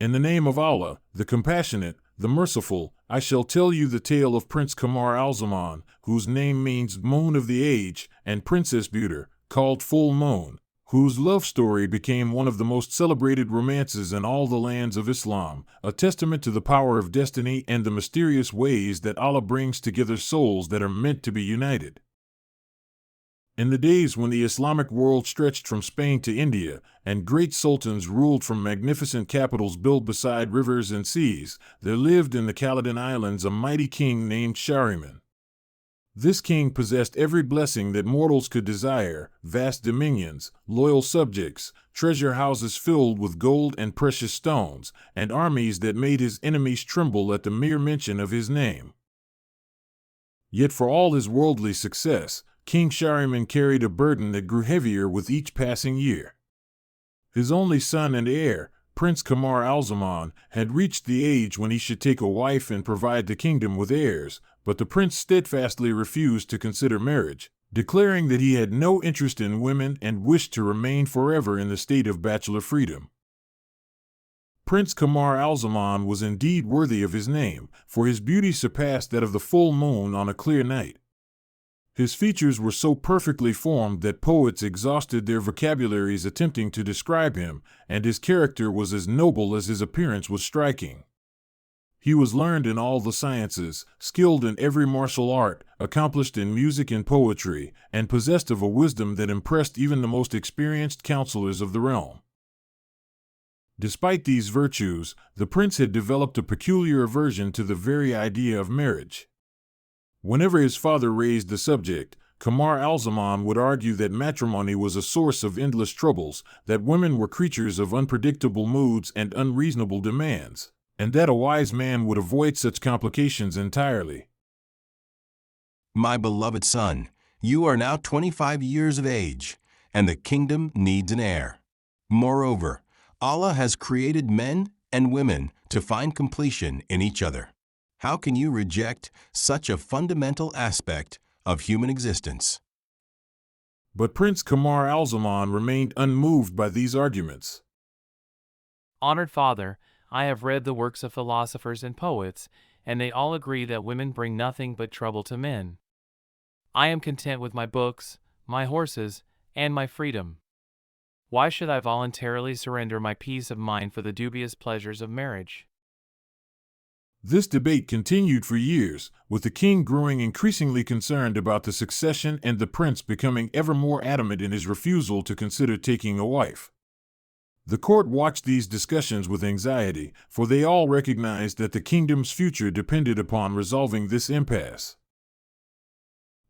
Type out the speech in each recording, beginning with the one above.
In the name of Allah, the Compassionate, the Merciful, I shall tell you the tale of Prince Kamar al-Zaman, whose name means Moon of the Age, and Princess Buter, called Full Moon, whose love story became one of the most celebrated romances in all the lands of Islam, a testament to the power of destiny and the mysterious ways that Allah brings together souls that are meant to be united. In the days when the Islamic world stretched from Spain to India, and great sultans ruled from magnificent capitals built beside rivers and seas, there lived in the Khalidan Islands a mighty king named Shahriman. This king possessed every blessing that mortals could desire: vast dominions, loyal subjects, treasure houses filled with gold and precious stones, and armies that made his enemies tremble at the mere mention of his name. Yet for all his worldly success, King Shahriman carried a burden that grew heavier with each passing year. His only son and heir, Prince Kamar al-Zaman, had reached the age when he should take a wife and provide the kingdom with heirs, but the prince steadfastly refused to consider marriage, declaring that he had no interest in women and wished to remain forever in the state of bachelor freedom. Prince Kamar al-Zaman was indeed worthy of his name, for his beauty surpassed that of the full moon on a clear night. His features were so perfectly formed that poets exhausted their vocabularies attempting to describe him, and his character was as noble as his appearance was striking. He was learned in all the sciences, skilled in every martial art, accomplished in music and poetry, and possessed of a wisdom that impressed even the most experienced counselors of the realm. Despite these virtues, the prince had developed a peculiar aversion to the very idea of marriage. Whenever his father raised the subject, Kamar al-Zaman would argue that matrimony was a source of endless troubles, that women were creatures of unpredictable moods and unreasonable demands, and that a wise man would avoid such complications entirely. My beloved son, you are now 25 years of age, and the kingdom needs an heir. Moreover, Allah has created men and women to find completion in each other. How can you reject such a fundamental aspect of human existence? But Prince Kamar al-Zaman remained unmoved by these arguments. Honored father, I have read the works of philosophers and poets, and they all agree that women bring nothing but trouble to men. I am content with my books, my horses, and my freedom. Why should I voluntarily surrender my peace of mind for the dubious pleasures of marriage? This debate continued for years, with the king growing increasingly concerned about the succession and the prince becoming ever more adamant in his refusal to consider taking a wife. The court watched these discussions with anxiety, for they all recognized that the kingdom's future depended upon resolving this impasse.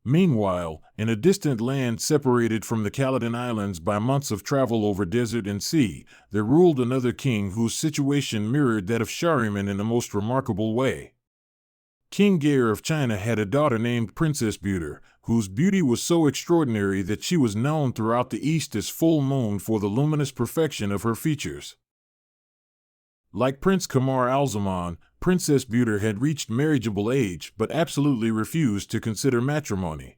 Meanwhile, in a distant land separated from the Khalidan Islands by months of travel over desert and sea, there ruled another king whose situation mirrored that of Shahriman in a most remarkable way. King Kamar of China had a daughter named Princess Buter, whose beauty was so extraordinary that she was known throughout the East as Full Moon for the luminous perfection of her features. Like Prince Kamar al-Zaman, Princess Buter had reached marriageable age but absolutely refused to consider matrimony.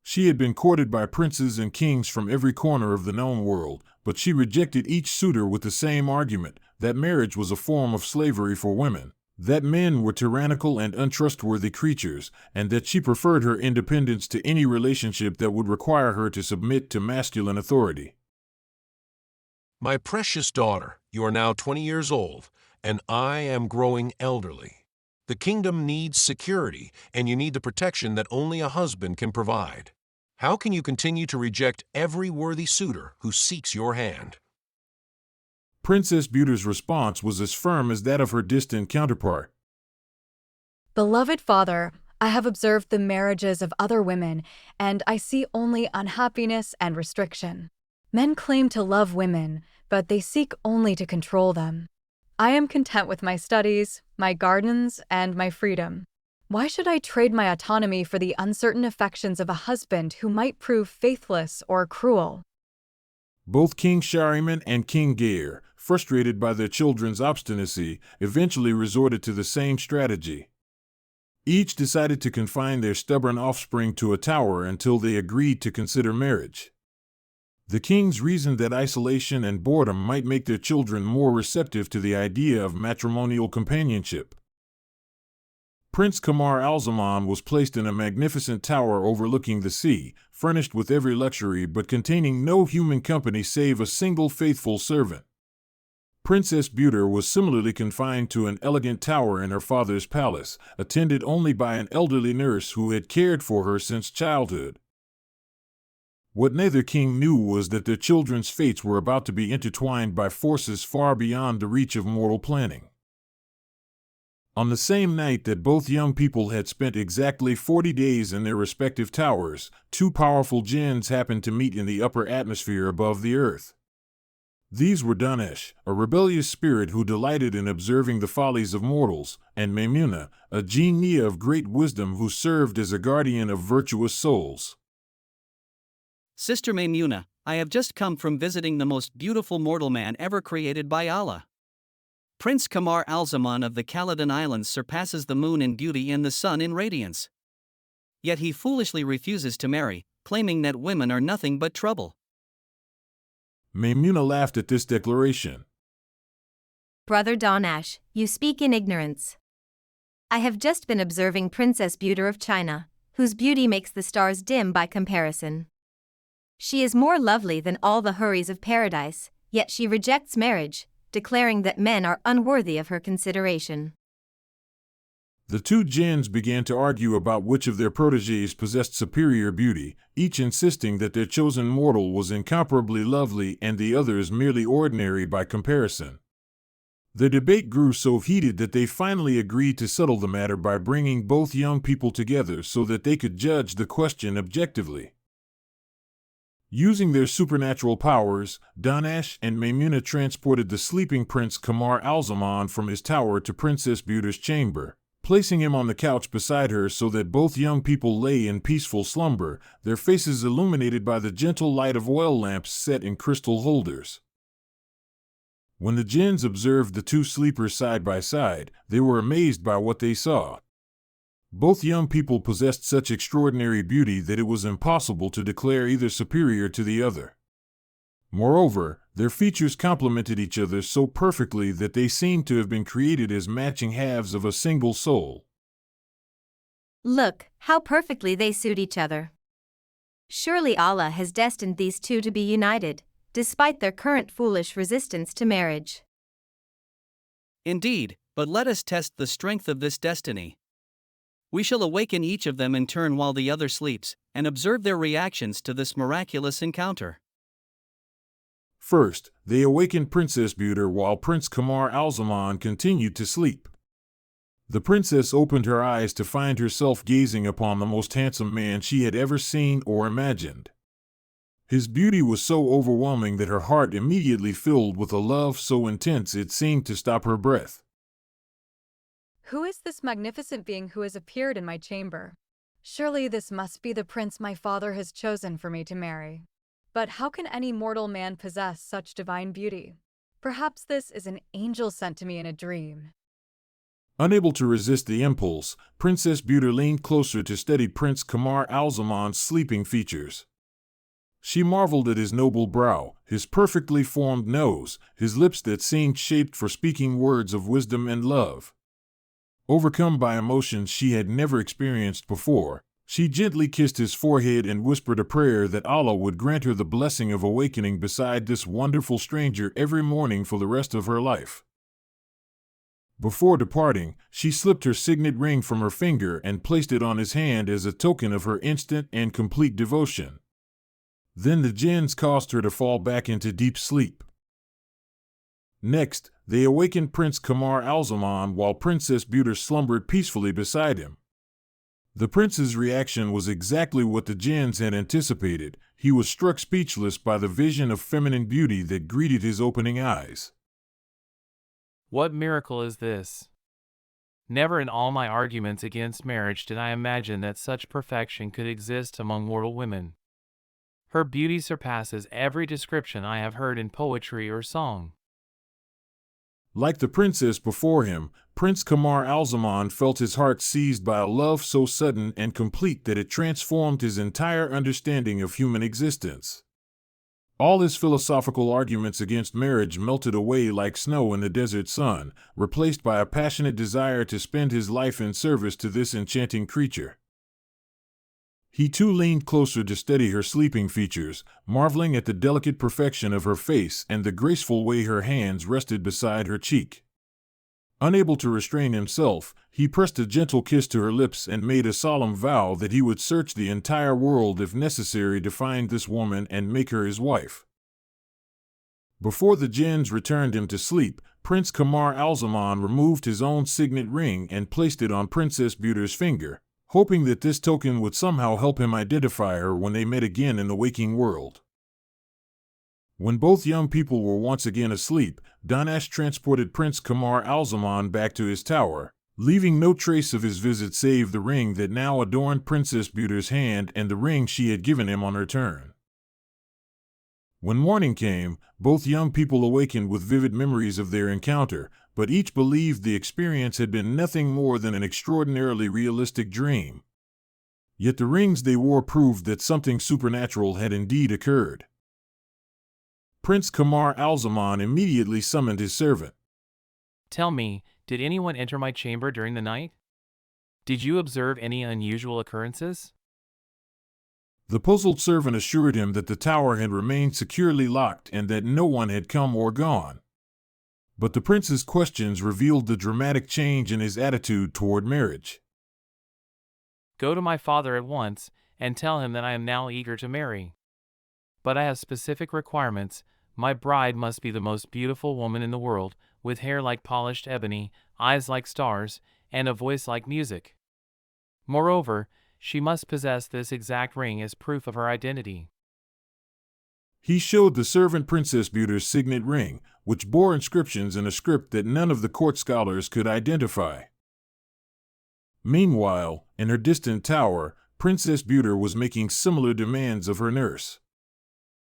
She had been courted by princes and kings from every corner of the known world, but she rejected each suitor with the same argument, that marriage was a form of slavery for women, that men were tyrannical and untrustworthy creatures, and that she preferred her independence to any relationship that would require her to submit to masculine authority. My precious daughter, you are now 20 years old, and I am growing elderly. The kingdom needs security, and you need the protection that only a husband can provide. How can you continue to reject every worthy suitor who seeks your hand? Princess Buter's response was as firm as that of her distant counterpart. Beloved father, I have observed the marriages of other women, and I see only unhappiness and restriction. Men claim to love women, but they seek only to control them. I am content with my studies, my gardens, and my freedom. Why should I trade my autonomy for the uncertain affections of a husband who might prove faithless or cruel? Both King Shahriman and King Kamar, frustrated by their children's obstinacy, eventually resorted to the same strategy. Each decided to confine their stubborn offspring to a tower until they agreed to consider marriage. The kings reasoned that isolation and boredom might make their children more receptive to the idea of matrimonial companionship. Prince Kamar al-Zaman was placed in a magnificent tower overlooking the sea, furnished with every luxury but containing no human company save a single faithful servant. Princess Buter was similarly confined to an elegant tower in her father's palace, attended only by an elderly nurse who had cared for her since childhood. What neither king knew was that their children's fates were about to be intertwined by forces far beyond the reach of mortal planning. On the same night that both young people had spent exactly 40 days in their respective towers, two powerful jinns happened to meet in the upper atmosphere above the earth. These were Danesh, a rebellious spirit who delighted in observing the follies of mortals, and Maimuna, a genie of great wisdom who served as a guardian of virtuous souls. Sister Maimuna, I have just come from visiting the most beautiful mortal man ever created by Allah. Prince Kamar al-Zaman of the Khalidan Islands surpasses the moon in beauty and the sun in radiance. Yet he foolishly refuses to marry, claiming that women are nothing but trouble. Maimuna laughed at this declaration. Brother Danesh, you speak in ignorance. I have just been observing Princess Buter of China, whose beauty makes the stars dim by comparison. She is more lovely than all the houris of paradise, yet she rejects marriage, declaring that men are unworthy of her consideration. The two jinns began to argue about which of their protégés possessed superior beauty, each insisting that their chosen mortal was incomparably lovely and the other's merely ordinary by comparison. The debate grew so heated that they finally agreed to settle the matter by bringing both young people together so that they could judge the question objectively. Using their supernatural powers, Danesh and Maimuna transported the sleeping Prince Kamar al-Zaman from his tower to Princess Buter's chamber, placing him on the couch beside her so that both young people lay in peaceful slumber, their faces illuminated by the gentle light of oil lamps set in crystal holders. When the jinns observed the two sleepers side by side, they were amazed by what they saw. Both young people possessed such extraordinary beauty that it was impossible to declare either superior to the other. Moreover, their features complemented each other so perfectly that they seemed to have been created as matching halves of a single soul. Look, how perfectly they suit each other. Surely Allah has destined these two to be united, despite their current foolish resistance to marriage. Indeed, but let us test the strength of this destiny. We shall awaken each of them in turn while the other sleeps, and observe their reactions to this miraculous encounter. First, they awakened Princess Buter while Prince Kamar al-Zaman continued to sleep. The princess opened her eyes to find herself gazing upon the most handsome man she had ever seen or imagined. His beauty was so overwhelming that her heart immediately filled with a love so intense it seemed to stop her breath. Who is this magnificent being who has appeared in my chamber? Surely this must be the prince my father has chosen for me to marry. But how can any mortal man possess such divine beauty? Perhaps this is an angel sent to me in a dream. Unable to resist the impulse, Princess Buter leaned closer to study Prince Kamar al-Zaman's sleeping features. She marveled at his noble brow, his perfectly formed nose, his lips that seemed shaped for speaking words of wisdom and love. Overcome by emotions she had never experienced before, she gently kissed his forehead and whispered a prayer that Allah would grant her the blessing of awakening beside this wonderful stranger every morning for the rest of her life. Before departing, she slipped her signet ring from her finger and placed it on his hand as a token of her instant and complete devotion. Then the jinns caused her to fall back into deep sleep. Next, they awakened Prince Kamar al-Zaman while Princess Buter slumbered peacefully beside him. The prince's reaction was exactly what the jinns had anticipated. He was struck speechless by the vision of feminine beauty that greeted his opening eyes. What miracle is this? Never in all my arguments against marriage did I imagine that such perfection could exist among mortal women. Her beauty surpasses every description I have heard in poetry or song. Like the princess before him, Prince Kamar al-Zaman felt his heart seized by a love so sudden and complete that it transformed his entire understanding of human existence. All his philosophical arguments against marriage melted away like snow in the desert sun, replaced by a passionate desire to spend his life in service to this enchanting creature. He too leaned closer to study her sleeping features, marveling at the delicate perfection of her face and the graceful way her hands rested beside her cheek. Unable to restrain himself, he pressed a gentle kiss to her lips and made a solemn vow that he would search the entire world if necessary to find this woman and make her his wife. Before the jinns returned him to sleep, Prince Kamar al-Zaman removed his own signet ring and placed it on Princess Buter's finger, hoping that this token would somehow help him identify her when they met again in the waking world. When both young people were once again asleep, Danash transported Prince Kamar al-Zaman back to his tower, leaving no trace of his visit save the ring that now adorned Princess Buter's hand and the ring she had given him on her turn. When morning came, both young people awakened with vivid memories of their encounter, but each believed the experience had been nothing more than an extraordinarily realistic dream. Yet the rings they wore proved that something supernatural had indeed occurred. Prince Kamar al-Zaman immediately summoned his servant. Tell me, did anyone enter my chamber during the night? Did you observe any unusual occurrences? The puzzled servant assured him that the tower had remained securely locked and that no one had come or gone. But the prince's questions revealed the dramatic change in his attitude toward marriage. Go to my father at once and tell him that I am now eager to marry. But I have specific requirements. My bride must be the most beautiful woman in the world, with hair like polished ebony, eyes like stars, and a voice like music. Moreover, she must possess this exact ring as proof of her identity. He showed the servant Princess Buter's signet ring, which bore inscriptions in a script that none of the court scholars could identify. Meanwhile, in her distant tower, Princess Buter was making similar demands of her nurse.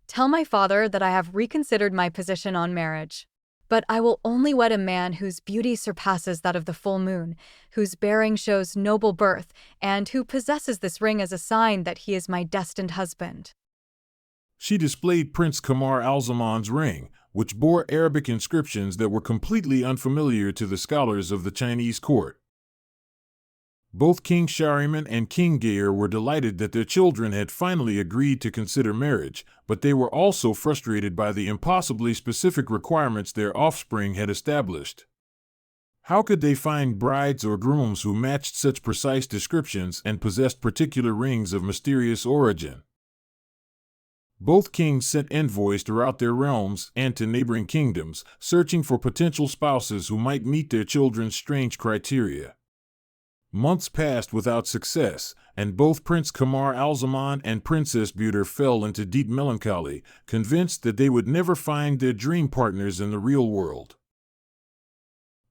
Tell my father that I have reconsidered my position on marriage. But I will only wed a man whose beauty surpasses that of the full moon, whose bearing shows noble birth, and who possesses this ring as a sign that he is my destined husband. She displayed Prince Kamar al-Zaman's ring, which bore Arabic inscriptions that were completely unfamiliar to the scholars of the Chinese court. Both King Shahriman and King Gayer were delighted that their children had finally agreed to consider marriage, but they were also frustrated by the impossibly specific requirements their offspring had established. How could they find brides or grooms who matched such precise descriptions and possessed particular rings of mysterious origin? Both kings sent envoys throughout their realms and to neighboring kingdoms, searching for potential spouses who might meet their children's strange criteria. Months passed without success, and both Prince Kamar al-Zaman and Princess Buter fell into deep melancholy, convinced that they would never find their dream partners in the real world.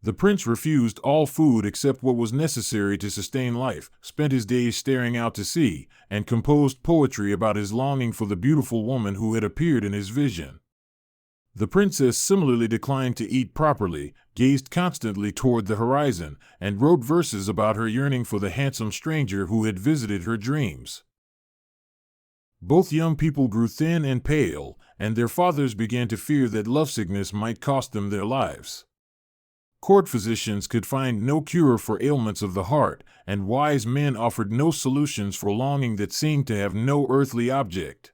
The prince refused all food except what was necessary to sustain life, spent his days staring out to sea, and composed poetry about his longing for the beautiful woman who had appeared in his vision. The princess similarly declined to eat properly, gazed constantly toward the horizon, and wrote verses about her yearning for the handsome stranger who had visited her dreams. Both young people grew thin and pale, and their fathers began to fear that lovesickness might cost them their lives. Court physicians could find no cure for ailments of the heart, and wise men offered no solutions for longing that seemed to have no earthly object.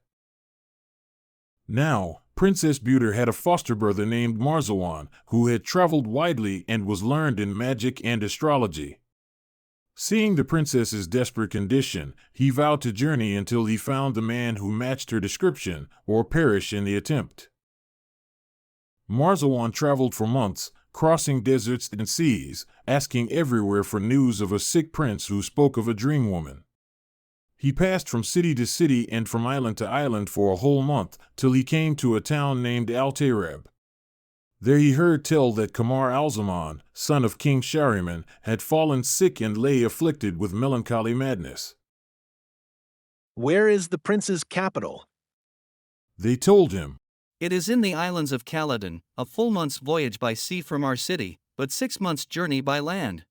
Now, Princess Buter had a foster brother named Marzawan, who had traveled widely and was learned in magic and astrology. Seeing the princess's desperate condition, he vowed to journey until he found the man who matched her description, or perish in the attempt. Marzawan traveled for months, crossing deserts and seas, asking everywhere for news of a sick prince who spoke of a dream woman. He passed from city to city and from island to island for a whole month, till he came to a town named Al-Tarab. There he heard tell that Kamar al-Zaman, son of King Shahriman, had fallen sick and lay afflicted with melancholy madness. Where is the prince's capital? They told him, It is in the islands of Caledon, a full month's voyage by sea from our city, but 6 months' journey by land.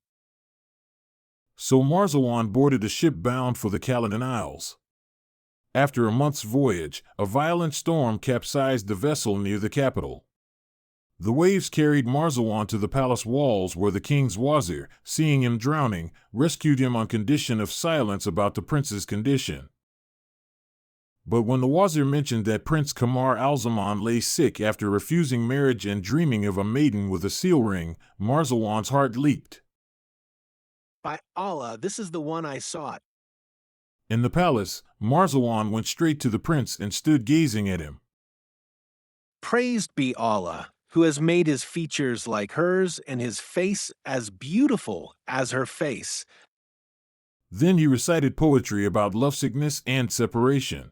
So Marzawan boarded a ship bound for the Caledon Isles. After a month's voyage, a violent storm capsized the vessel near the capital. The waves carried Marzawan to the palace walls where the king's wazir, seeing him drowning, rescued him on condition of silence about the prince's condition. But when the wazir mentioned that Prince Kamar al-Zaman lay sick after refusing marriage and dreaming of a maiden with a seal ring, Marzawan's heart leaped. By Allah, this is the one I sought. In the palace, Marzawan went straight to the prince and stood gazing at him. Praised be Allah, who has made his features like hers and his face as beautiful as her face. Then he recited poetry about lovesickness and separation.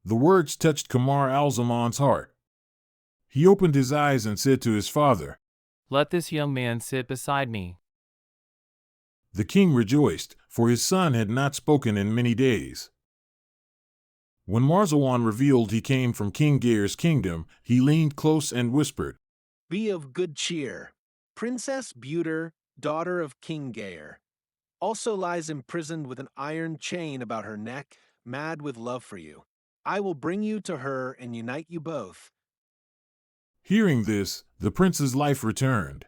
The words touched Kamar al-Zaman's heart. He opened his eyes and said to his father, "Let this young man sit beside me." The king rejoiced, for his son had not spoken in many days. When Marzawan revealed he came from King Gair's kingdom, he leaned close and whispered, Be of good cheer. Princess Buter, daughter of King Gair, also lies imprisoned with an iron chain about her neck, mad with love for you. I will bring you to her and unite you both. Hearing this, the prince's life returned.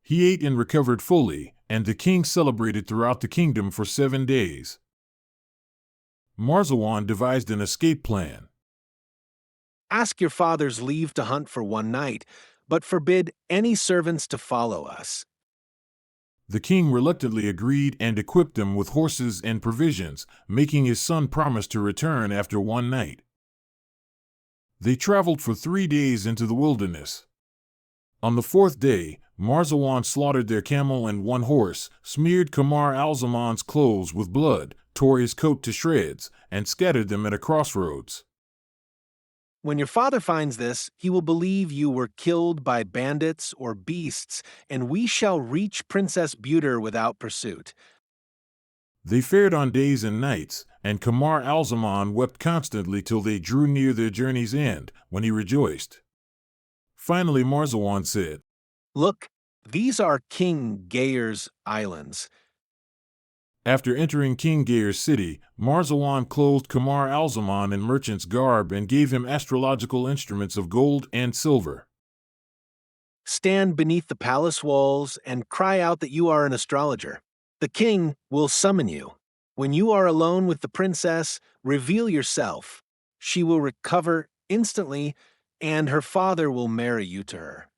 He ate and recovered fully, and the king celebrated throughout the kingdom for 7 days. Marzawan devised an escape plan. Ask your father's leave to hunt for one night, but forbid any servants to follow us. The king reluctantly agreed and equipped him with horses and provisions, making his son promise to return after one night. They traveled for 3 days into the wilderness. On the 4th day, Marzawan slaughtered their camel and one horse, smeared Kamar al-Zaman's clothes with blood, tore his coat to shreds, and scattered them at a crossroads. When your father finds this, he will believe you were killed by bandits or beasts, and we shall reach Princess Buter without pursuit. They fared on days and nights, and Kamar al-Zaman wept constantly till they drew near their journey's end, when he rejoiced. Finally Marzawan said, Look, these are King Gair's islands. After entering King Gair's city, Marzawan clothed Kamar al-Zaman in merchant's garb and gave him astrological instruments of gold and silver. Stand beneath the palace walls and cry out that you are an astrologer. The king will summon you. When you are alone with the princess, reveal yourself. She will recover instantly, and her father will marry you to her.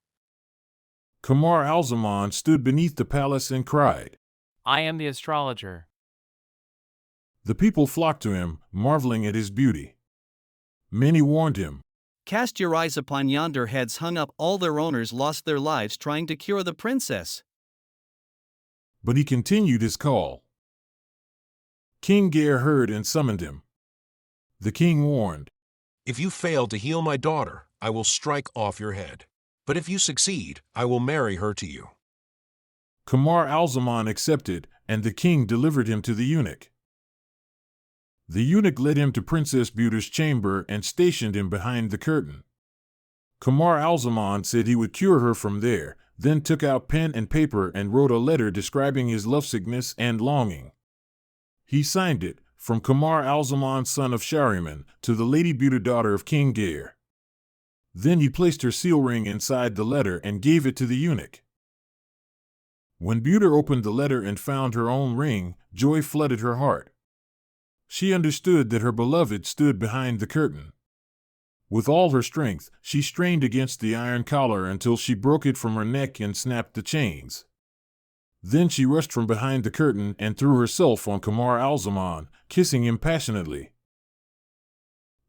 Kamar al-Zaman stood beneath the palace and cried, I am the astrologer. The people flocked to him, marveling at his beauty. Many warned him, Cast your eyes upon yonder heads hung up. All their owners lost their lives trying to cure the princess. But he continued his call. King Gair heard and summoned him. The king warned, If you fail to heal my daughter, I will strike off your head. But if you succeed, I will marry her to you. Kamar al-Zaman accepted, and the king delivered him to the eunuch. The eunuch led him to Princess Buter's chamber and stationed him behind the curtain. Kamar al-Zaman said he would cure her from there, then took out pen and paper and wrote a letter describing his lovesickness and longing. He signed it, from Kamar al-Zaman, son of Shahriman, to the Lady Buter, daughter of King Gair. Then he placed her seal ring inside the letter and gave it to the eunuch. When Buter opened the letter and found her own ring, joy flooded her heart. She understood that her beloved stood behind the curtain. With all her strength, she strained against the iron collar until she broke it from her neck and snapped the chains. Then she rushed from behind the curtain and threw herself on Kamar al-Zaman, kissing him passionately.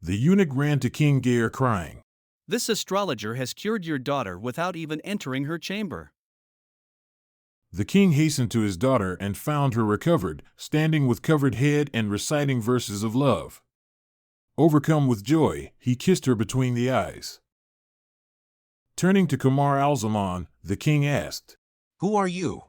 The eunuch ran to King Gair crying, This astrologer has cured your daughter without even entering her chamber. The king hastened to his daughter and found her recovered, standing with covered head and reciting verses of love. Overcome with joy, he kissed her between the eyes. Turning to Kamar al-Zaman, the king asked, Who are you?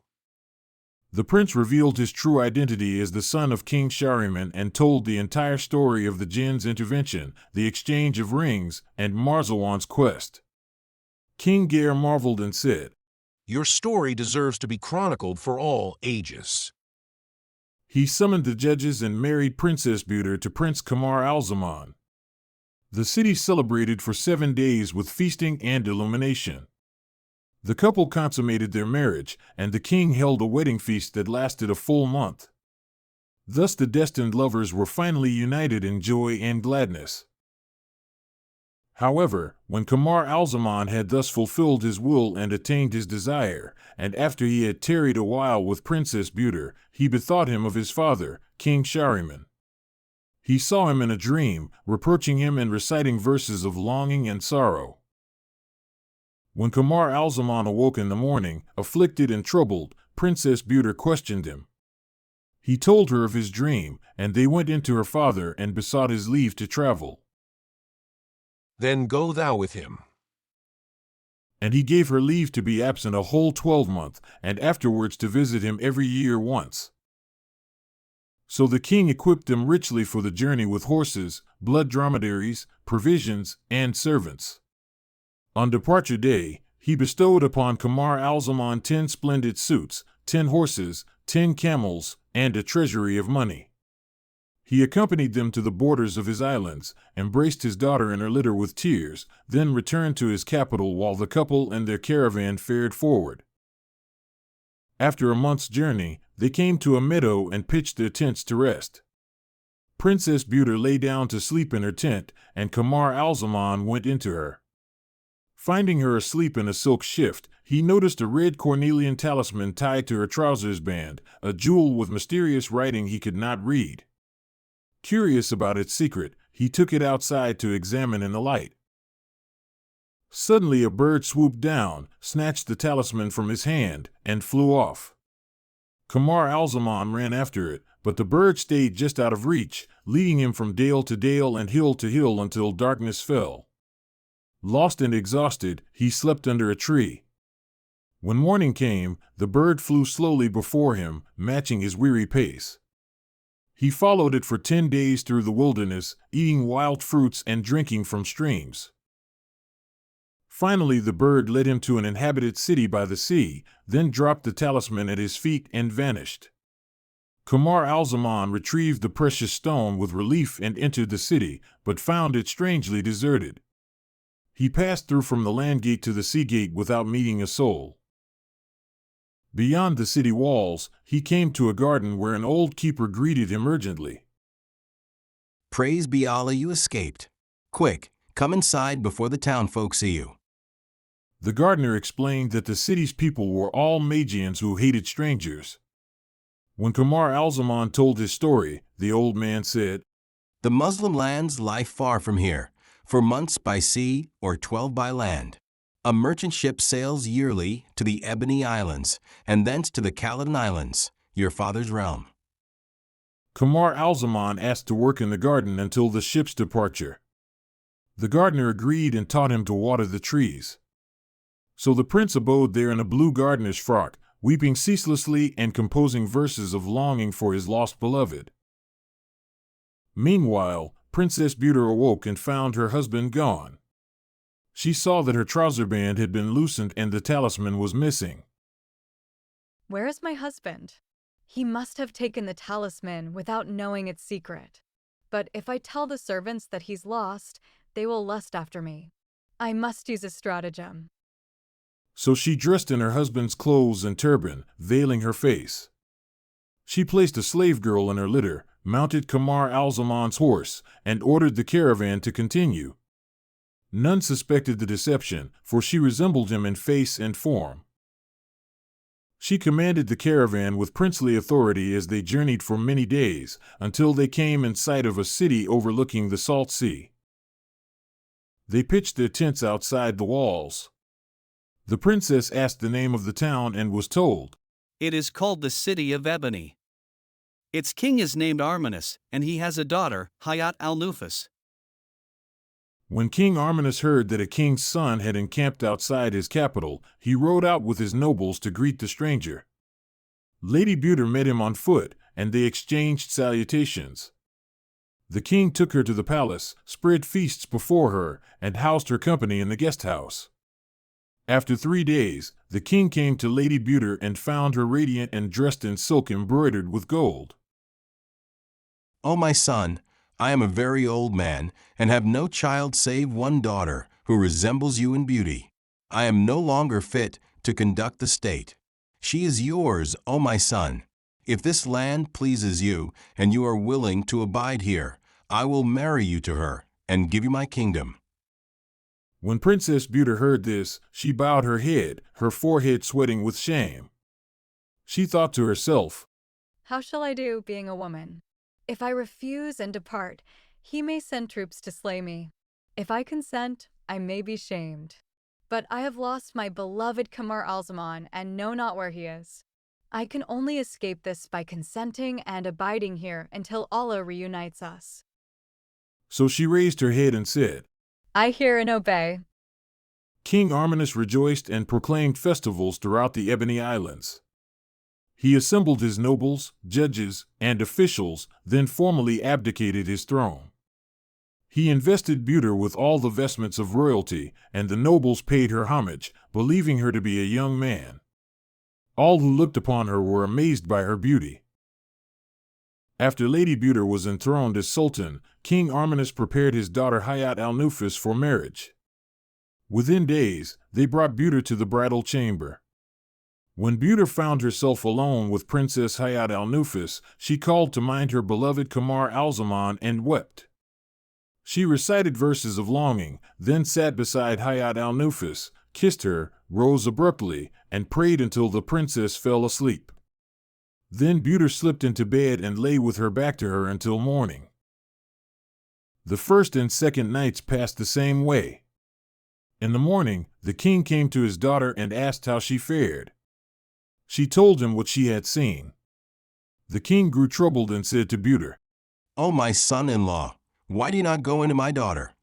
The prince revealed his true identity as the son of King Shahriman and told the entire story of the jinn's intervention, the exchange of rings, and Marzawan's quest. King Gair marveled and said, Your story deserves to be chronicled for all ages. He summoned the judges and married Princess Buder to Prince Kamar al-Zaman. The city celebrated for 7 days with feasting and illumination. The couple consummated their marriage, and the king held a wedding feast that lasted a full month. Thus the destined lovers were finally united in joy and gladness. However, when Kamar al-Zaman had thus fulfilled his will and attained his desire, and after he had tarried a while with Princess Buder, he bethought him of his father, King Shahriman. He saw him in a dream, reproaching him and reciting verses of longing and sorrow. When Kamar al-Zaman awoke in the morning, afflicted and troubled, Princess Buder questioned him. He told her of his dream, and they went in to her father and besought his leave to travel. Then go thou with him. And he gave her leave to be absent a whole 12-month, and afterwards to visit him every year once. So the king equipped them richly for the journey with horses, blood dromedaries, provisions, and servants. On departure day, he bestowed upon Kamar al-Zaman 10 splendid suits, 10 horses, 10 camels, and a treasury of money. He accompanied them to the borders of his islands, embraced his daughter in her litter with tears, then returned to his capital while the couple and their caravan fared forward. After a month's journey, they came to a meadow and pitched their tents to rest. Princess Buder lay down to sleep in her tent, and Kamar al-Zaman went into her. Finding her asleep in a silk shift, he noticed a red cornelian talisman tied to her trousers band, a jewel with mysterious writing he could not read. Curious about its secret, he took it outside to examine in the light. Suddenly a bird swooped down, snatched the talisman from his hand, and flew off. Kamar al-Zaman ran after it, but the bird stayed just out of reach, leading him from dale to dale and hill to hill until darkness fell. Lost and exhausted, he slept under a tree. When morning came, the bird flew slowly before him, matching his weary pace. He followed it for 10 days through the wilderness, eating wild fruits and drinking from streams. Finally, the bird led him to an inhabited city by the sea, then dropped the talisman at his feet and vanished. Kamar al-Zaman retrieved the precious stone with relief and entered the city, but found it strangely deserted. He passed through from the land gate to the sea gate without meeting a soul. Beyond the city walls, he came to a garden where an old keeper greeted him urgently. Praise be Allah, you escaped. Quick, come inside before the town folk see you. The gardener explained that the city's people were all Magians who hated strangers. When Kamar al-Zaman told his story, the old man said, The Muslim lands lie far from here, for months by sea or 12 by land. A merchant ship sails yearly to the Ebony Islands, and thence to the Caladan Islands, your father's realm. Kamar al-Zaman asked to work in the garden until the ship's departure. The gardener agreed and taught him to water the trees. So the prince abode there in a blue gardener's frock, weeping ceaselessly and composing verses of longing for his lost beloved. Meanwhile, Princess Buder awoke and found her husband gone. She saw that her trouser band had been loosened and the talisman was missing. Where is my husband? He must have taken the talisman without knowing its secret. But if I tell the servants that he's lost, they will lust after me. I must use a stratagem. So she dressed in her husband's clothes and turban, veiling her face. She placed a slave girl in her litter, mounted Kamar al-Zaman's horse, and ordered the caravan to continue. None suspected the deception, for she resembled him in face and form. She commanded the caravan with princely authority as they journeyed for many days, until they came in sight of a city overlooking the salt sea. They pitched their tents outside the walls. The princess asked the name of the town and was told, It is called the City of Ebony. Its king is named Armanus, and he has a daughter, Hayat al-Nufus. When King Armanus heard that a king's son had encamped outside his capital, he rode out with his nobles to greet the stranger. Lady Buder met him on foot, and they exchanged salutations. The king took her to the palace, spread feasts before her, and housed her company in the guest house. After 3 days, the king came to Lady Buder and found her radiant and dressed in silk embroidered with gold. O my son, I am a very old man, and have no child save one daughter, who resembles you in beauty. I am no longer fit to conduct the state. She is yours, O my son. If this land pleases you, and you are willing to abide here, I will marry you to her, and give you my kingdom. When Princess Beauty heard this, she bowed her head, her forehead sweating with shame. She thought to herself, How shall I do, being a woman? If I refuse and depart, he may send troops to slay me. If I consent, I may be shamed. But I have lost my beloved Kamar al-Zaman and know not where he is. I can only escape this by consenting and abiding here until Allah reunites us. So she raised her head and said, I hear and obey. King Armanus rejoiced and proclaimed festivals throughout the Ebony Islands. He assembled his nobles, judges, and officials, then formally abdicated his throne. He invested Beauty with all the vestments of royalty, and the nobles paid her homage, believing her to be a young man. All who looked upon her were amazed by her beauty. After Lady Beauty was enthroned as Sultan, King Armanus prepared his daughter Hayat al-Nufus for marriage. Within days, they brought Beauty to the bridal chamber. When Beauty found herself alone with Princess Hayat al-Nufus, she called to mind her beloved Kamar al-Zaman and wept. She recited verses of longing, then sat beside Hayat al-Nufus, kissed her, rose abruptly, and prayed until the princess fell asleep. Then Beauty slipped into bed and lay with her back to her until morning. The first and second nights passed the same way. In the morning, the king came to his daughter and asked how she fared. She told him what she had seen. The king grew troubled and said to Beauty, O my son-in-law, why do you not go into my daughter?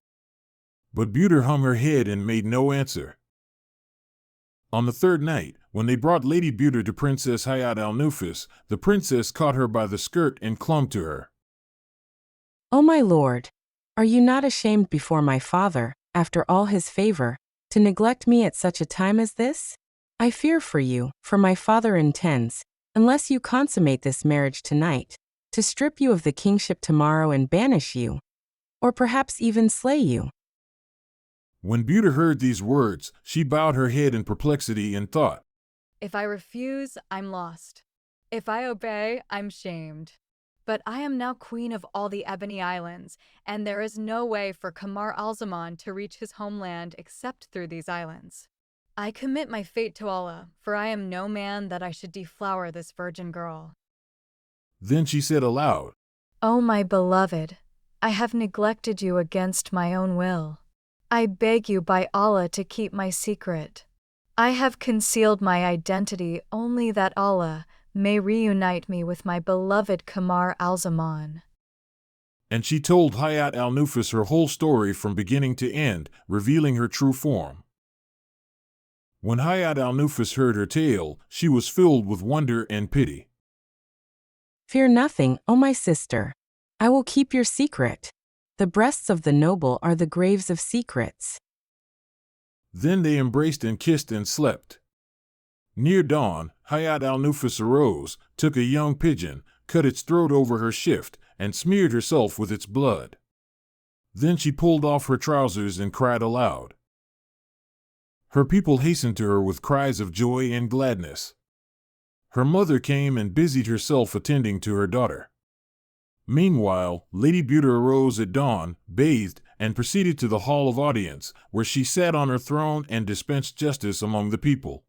But Beauty hung her head and made no answer. On the third night, when they brought Lady Beauty to Princess Hayat al-Nufus, the princess caught her by the skirt and clung to her. O my lord, are you not ashamed before my father, after all his favor, to neglect me at such a time as this? I fear for you, for my father intends, unless you consummate this marriage tonight, to strip you of the kingship tomorrow and banish you, or perhaps even slay you. When Beauty heard these words, she bowed her head in perplexity and thought, If I refuse, I'm lost. If I obey, I'm shamed. But I am now queen of all the Ebony Islands, and there is no way for Kamar al-Zaman to reach his homeland except through these islands. I commit my fate to Allah, for I am no man that I should deflower this virgin girl. Then she said aloud, O my beloved, I have neglected you against my own will. I beg you by Allah to keep my secret. I have concealed my identity only that Allah may reunite me with my beloved Kamar al-Zaman. And she told Hayat al-Nufus her whole story from beginning to end, revealing her true form. When Hayat al-Nufus heard her tale, she was filled with wonder and pity. Fear nothing, O my sister. I will keep your secret. The breasts of the noble are the graves of secrets. Then they embraced and kissed and slept. Near dawn, Hayat al-Nufus arose, took a young pigeon, cut its throat over her shift, and smeared herself with its blood. Then she pulled off her trousers and cried aloud. Her people hastened to her with cries of joy and gladness. Her mother came and busied herself attending to her daughter. Meanwhile, Lady Beauty arose at dawn, bathed, and proceeded to the hall of audience, where she sat on her throne and dispensed justice among the people.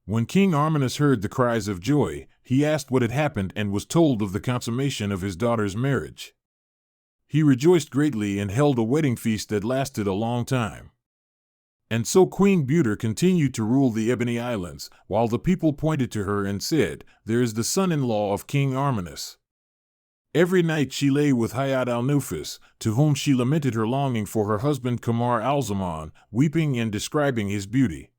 When King Armanus heard the cries of joy, he asked what had happened and was told of the consummation of his daughter's marriage. He rejoiced greatly and held a wedding feast that lasted a long time. And so Queen Beauty continued to rule the Ebony Islands, while the people pointed to her and said, There is the son-in-law of King Armanus. Every night she lay with Hayat al-Nufus, to whom she lamented her longing for her husband Kamar al-Zaman, weeping and describing his beauty.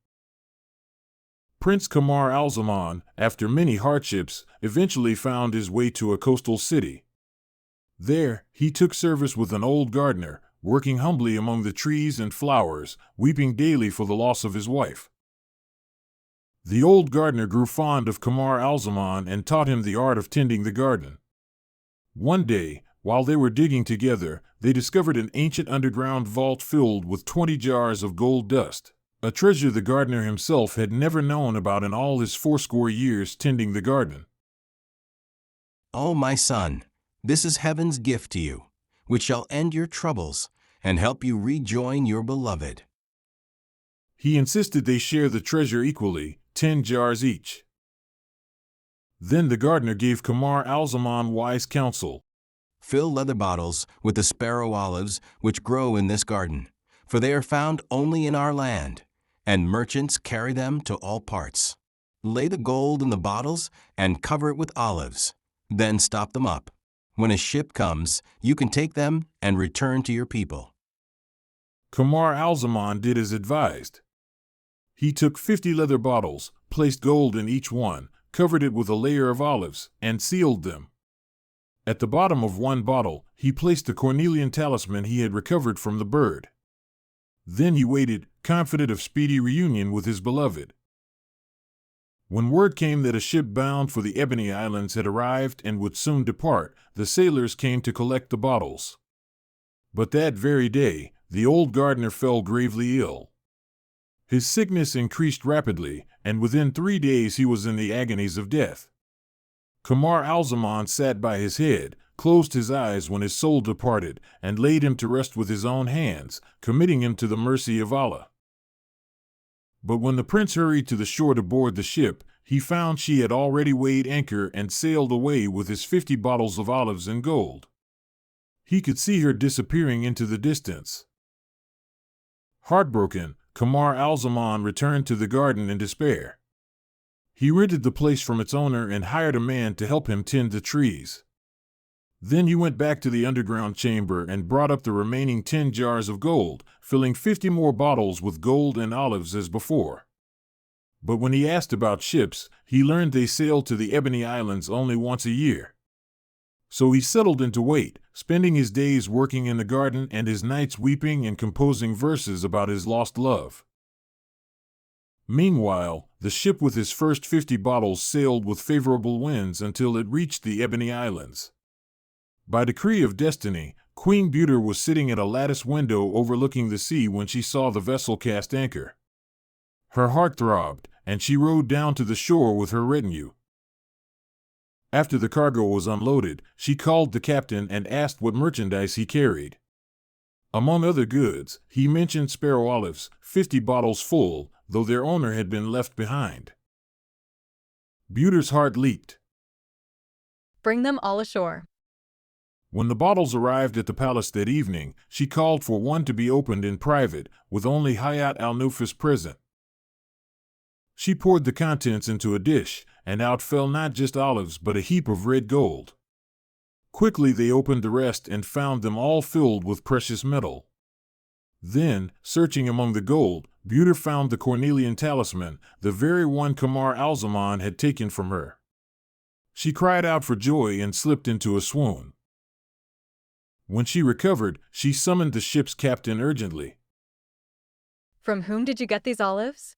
Prince Kamar al-Zaman, after many hardships, eventually found his way to a coastal city. There, he took service with an old gardener, working humbly among the trees and flowers, weeping daily for the loss of his wife. The old gardener grew fond of Kamar al-Zaman and taught him the art of tending the garden. One day, while they were digging together, they discovered an ancient underground vault filled with 20 jars of gold dust, a treasure the gardener himself had never known about in all his 80 years tending the garden. "Oh, my son, this is heaven's gift to you, which shall end your troubles and help you rejoin your beloved." He insisted they share the treasure equally, 10 jars each. Then the gardener gave Kamar al-Zaman wise counsel. "Fill leather bottles with the sparrow olives which grow in this garden, for they are found only in our land, and merchants carry them to all parts. Lay the gold in the bottles and cover it with olives. Then stop them up. When a ship comes, you can take them and return to your people." Kamar al-Zaman did as advised. He took 50 leather bottles, placed gold in each one, covered it with a layer of olives, and sealed them. At the bottom of one bottle, he placed the cornelian talisman he had recovered from the bird. Then he waited, confident of speedy reunion with his beloved. When word came that a ship bound for the Ebony Islands had arrived and would soon depart, the sailors came to collect the bottles. But that very day, the old gardener fell gravely ill. His sickness increased rapidly, and within 3 days he was in the agonies of death. Kamar al-Zaman sat by his head, closed his eyes when his soul departed, and laid him to rest with his own hands, committing him to the mercy of Allah. But when the prince hurried to the shore to board the ship, he found she had already weighed anchor and sailed away with his 50 bottles of olives and gold. He could see her disappearing into the distance. Heartbroken, Kamar al-Zaman returned to the garden in despair. He rented the place from its owner and hired a man to help him tend the trees. Then he went back to the underground chamber and brought up the remaining 10 jars of gold, filling 50 more bottles with gold and olives as before. But when he asked about ships, he learned they sailed to the Ebony Islands only once a year. So he settled in to wait, spending his days working in the garden and his nights weeping and composing verses about his lost love. Meanwhile, the ship with his first 50 bottles sailed with favorable winds until it reached the Ebony Islands. By decree of destiny, Queen Buter was sitting at a lattice window overlooking the sea when she saw the vessel cast anchor. Her heart throbbed, and she rowed down to the shore with her retinue. After the cargo was unloaded, she called the captain and asked what merchandise he carried. Among other goods, he mentioned sparrow olives, 50 bottles full, though their owner had been left behind. Buter's heart leaped. Bring them all ashore. When the bottles arrived at the palace that evening, she called for one to be opened in private, with only Hayat al-Nufus present. She poured the contents into a dish, and out fell not just olives but a heap of red gold. Quickly they opened the rest and found them all filled with precious metal. Then, searching among the gold, Buter found the cornelian talisman, the very one Kamar al-Zaman had taken from her. She cried out for joy and slipped into a swoon. When she recovered, she summoned the ship's captain urgently. From whom did you get these olives?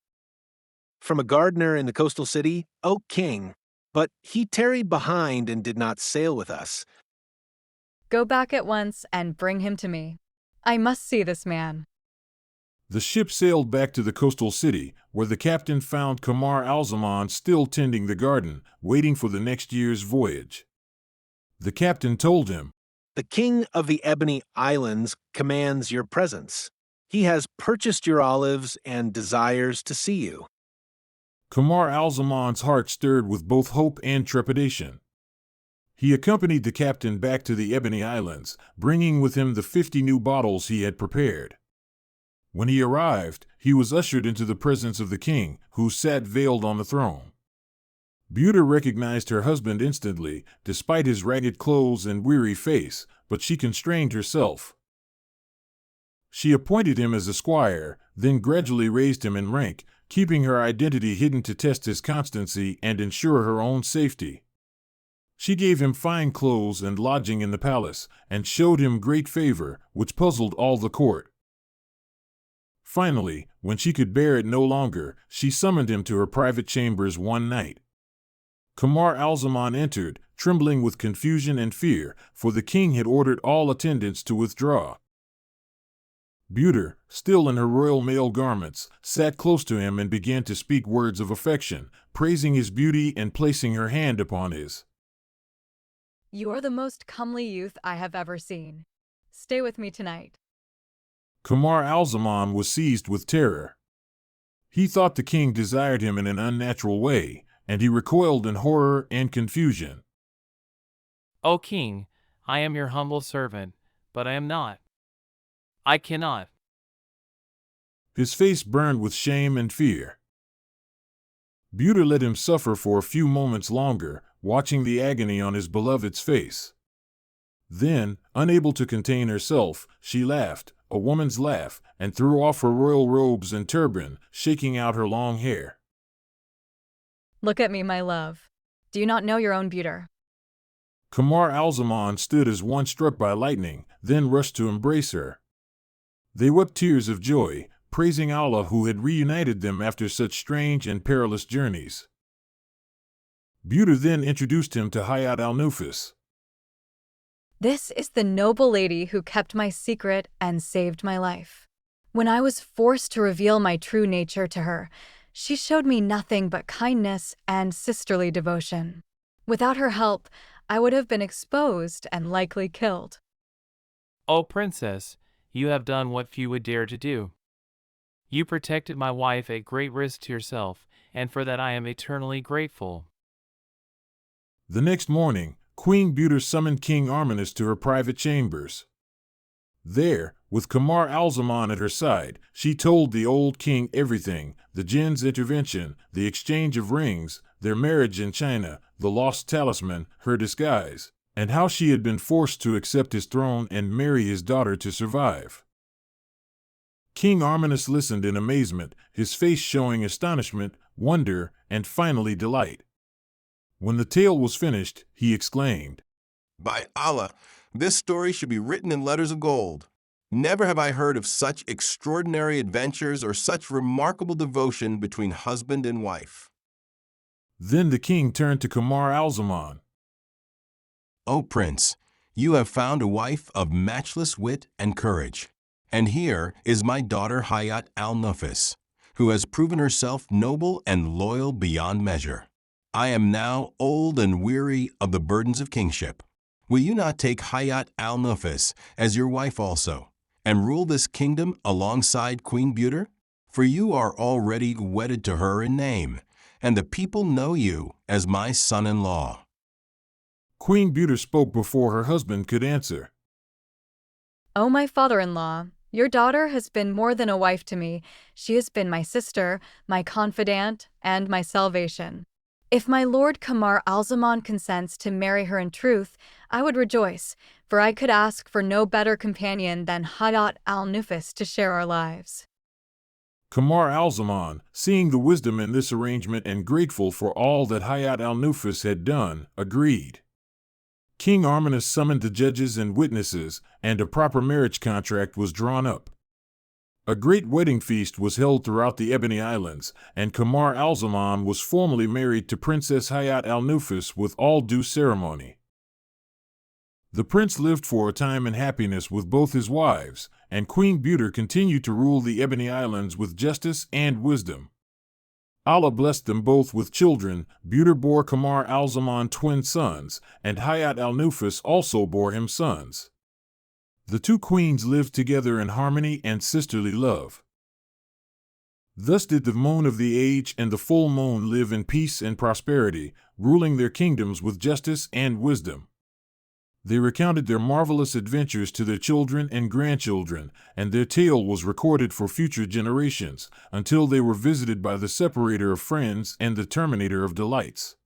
From a gardener in the coastal city, O king, but he tarried behind and did not sail with us. Go back at once and bring him to me. I must see this man. The ship sailed back to the coastal city, where the captain found Kamar al-Zaman still tending the garden, waiting for the next year's voyage. The captain told him, "The king of the Ebony Islands commands your presence. He has purchased your olives and desires to see you." Kamar al-Zaman's heart stirred with both hope and trepidation. He accompanied the captain back to the Ebony Islands, bringing with him the 50 new bottles he had prepared. When he arrived, he was ushered into the presence of the king, who sat veiled on the throne. Buter recognized her husband instantly, despite his ragged clothes and weary face, but she constrained herself. She appointed him as a squire, then gradually raised him in rank, keeping her identity hidden to test his constancy and ensure her own safety. She gave him fine clothes and lodging in the palace, and showed him great favor, which puzzled all the court. Finally, when she could bear it no longer, she summoned him to her private chambers one night. Kamar al-Zaman entered, trembling with confusion and fear, for the king had ordered all attendants to withdraw. Buter, still in her royal male garments, sat close to him and began to speak words of affection, praising his beauty and placing her hand upon his. You are the most comely youth I have ever seen. Stay with me tonight. Kamar al-Zaman was seized with terror. He thought the king desired him in an unnatural way, and he recoiled in horror and confusion. O king, I am your humble servant, but I am not. I cannot. His face burned with shame and fear. Buter let him suffer for a few moments longer, watching the agony on his beloved's face. Then, unable to contain herself, she laughed, a woman's laugh, and threw off her royal robes and turban, shaking out her long hair. Look at me, my love. Do you not know your own Buter? Kamar al-Zaman stood as one struck by lightning, then rushed to embrace her. They wept tears of joy, praising Allah who had reunited them after such strange and perilous journeys. Buter then introduced him to Hayat al-Nufus. This is the noble lady who kept my secret and saved my life. When I was forced to reveal my true nature to her, she showed me nothing but kindness and sisterly devotion. Without her help, I would have been exposed and likely killed. O princess, you have done what few would dare to do. You protected my wife at great risk to yourself, and for that I am eternally grateful. The next morning, Queen Buter summoned King Armanus to her private chambers. There, with Kamar al-Zaman at her side, she told the old king everything: the jinn's intervention, the exchange of rings, their marriage in China, the lost talisman, her disguise, and how she had been forced to accept his throne and marry his daughter to survive. King Armanus listened in amazement, his face showing astonishment, wonder, and finally delight. When the tale was finished, he exclaimed, By Allah, this story should be written in letters of gold. Never have I heard of such extraordinary adventures or such remarkable devotion between husband and wife. Then the king turned to Kamar al-Zaman. O Prince, you have found a wife of matchless wit and courage. And here is my daughter Hayat al-Nufus, who has proven herself noble and loyal beyond measure. I am now old and weary of the burdens of kingship. Will you not take Hayat al-Nufus as your wife also, and rule this kingdom alongside Queen Buter? For you are already wedded to her in name, and the people know you as my son-in-law. Queen Buter spoke before her husband could answer. Oh, my father-in-law, your daughter has been more than a wife to me. She has been my sister, my confidant, and my salvation. If my lord Kamar al-Zaman consents to marry her in truth, I would rejoice, for I could ask for no better companion than Hayat al-Nufus to share our lives. Kamar al-Zaman, seeing the wisdom in this arrangement and grateful for all that Hayat al-Nufus had done, agreed. King Armanus summoned the judges and witnesses, and a proper marriage contract was drawn up. A great wedding feast was held throughout the Ebony Islands, and Kamar al-Zaman was formally married to Princess Hayat al-Nufus with all due ceremony. The prince lived for a time in happiness with both his wives, and Queen Buter continued to rule the Ebony Islands with justice and wisdom. Allah blessed them both with children. Buter bore Kamar al-Zaman twin sons, and Hayat al-Nufus also bore him sons. The two queens lived together in harmony and sisterly love. Thus did the moon of the age and the full moon live in peace and prosperity, ruling their kingdoms with justice and wisdom. They recounted their marvelous adventures to their children and grandchildren, and their tale was recorded for future generations, until they were visited by the separator of friends and the terminator of delights.